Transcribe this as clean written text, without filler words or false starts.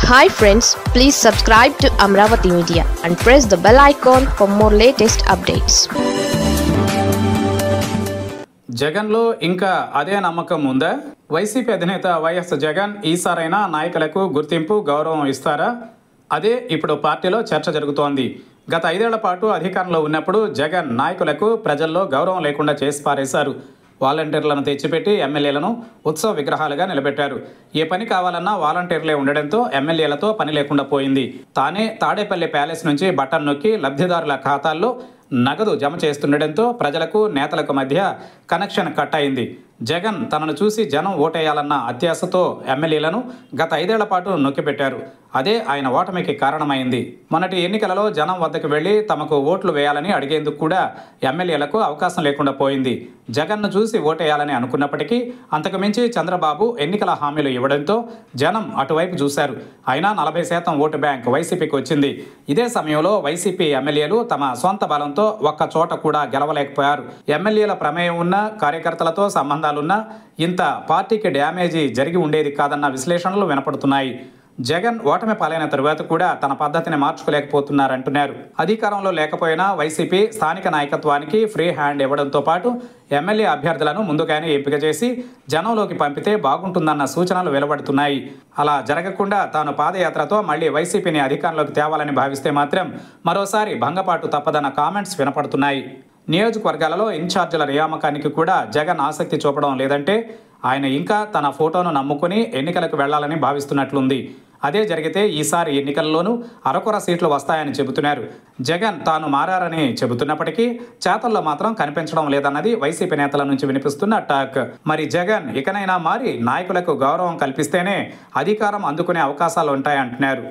Hi friends, please subscribe to Amravati Media and press the bell icon for more latest updates. జగన్లో ఇంకా అదే నమ్మకం ఉందా? YCP అధినేత YS Jagan ఈసారైనా నాయకులకు గుర్తింపు గౌరవం ఇస్తారా? అదే ఇప్పుడు పార్టీలో చర్చ జరుగుతోంది. గత 5 ఏళ్ల పాటు అధికారంలో ఉన్నప్పుడు జగన్ నాయకులకు ప్రజల్లో గౌరవం లేకుండా చేసి పారేశారు. వాలంటీర్లను తెచ్చిపెట్టి ఎమ్మెల్యేలను ఉత్సవ విగ్రహాలుగా నిలబెట్టారు. ఏ పని కావాలన్నా వాలంటీర్లే ఉండడంతో ఎమ్మెల్యేలతో పని లేకుండా పోయింది. తానే తాడేపల్లి ప్యాలెస్ నుంచి బటన్ నొక్కి లబ్ధిదారుల ఖాతాల్లో నగదు జమ చేస్తుండటంతో ప్రజలకు నేతలకు మధ్య కనెక్షన్ కట్ అయింది. జగన్ తనను చూసి జనం ఓటేయాలన్న అత్యాశతో ఎమ్మెల్యేలను గత 5 ఏళ్ల పాటు నొక్కిపెట్టారు. అదే ఆయన ఓటమికి కారణమైంది. మొన్నటి ఎన్నికలలో జనం వద్దకు వెళ్లి తమకు ఓట్లు వేయాలని అడిగేందుకు కూడా ఎమ్మెల్యేలకు అవకాశం లేకుండా పోయింది. జగన్ను చూసి ఓటేయాలని అనుకున్నప్పటికీ అంతకు మించి చంద్రబాబు ఎన్నికల హామీలు ఇవ్వడంతో జనం అటువైపు చూశారు. అయినా 40% ఓటు బ్యాంక్ వైసీపీకి వచ్చింది. ఇదే సమయంలో వైసీపీ ఎమ్మెల్యేలు తమ సొంత బలంతో ఒక్క చోట కూడా గెలవలేకపోయారు. ఎమ్మెల్యేల ప్రమేయం ఉన్న కార్యకర్తలతో సంబంధాలున్నా ఇంత పార్టీకి డ్యామేజీ జరిగి ఉండేది కాదన్న విశ్లేషణలు వినపడుతున్నాయి. జగన్ ఓటమి పాలైన తరువాత కూడా తన పద్ధతిని మార్చుకోలేకపోతున్నారంటున్నారు. అధికారంలో లేకపోయినా వైసీపీ స్థానిక నాయకత్వానికి ఫ్రీ హ్యాండ్ ఇవ్వడంతో పాటు ఎమ్మెల్యే అభ్యర్థులను ముందుగానే ఎంపిక చేసి జనంలోకి పంపితే బాగుంటుందన్న సూచనలు వెలువడుతున్నాయి. అలా జరగకుండా తాను పాదయాత్రతో మళ్లీ వైసీపీని అధికారంలోకి తేవాలని భావిస్తే మాత్రం మరోసారి భంగపాటు తప్పదన్న కామెంట్స్ వినపడుతున్నాయి. నియోజకవర్గాలలో ఇన్ఛార్జీల నియామకానికి కూడా జగన్ ఆసక్తి చూపడం లేదంటే ఆయన ఇంకా తన ఫోటోను నమ్ముకుని ఎన్నికలకు వెళ్లాలని భావిస్తున్నట్లుంది. అదే జరిగితే ఈసారి ఎన్నికల్లోనూ అరకొర సీట్లు వస్తాయని చెబుతున్నారు. జగన్ తాను మారారని చెబుతున్నప్పటికీ చేతల్లో మాత్రం కనిపించడం లేదన్నది వైసీపీ నేతల నుంచి వినిపిస్తున్న టాక్. మరి జగన్ ఇకనైనా మారి నాయకులకు గౌరవం కల్పిస్తేనే అధికారం అందుకునే అవకాశాలు ఉంటాయంటున్నారు.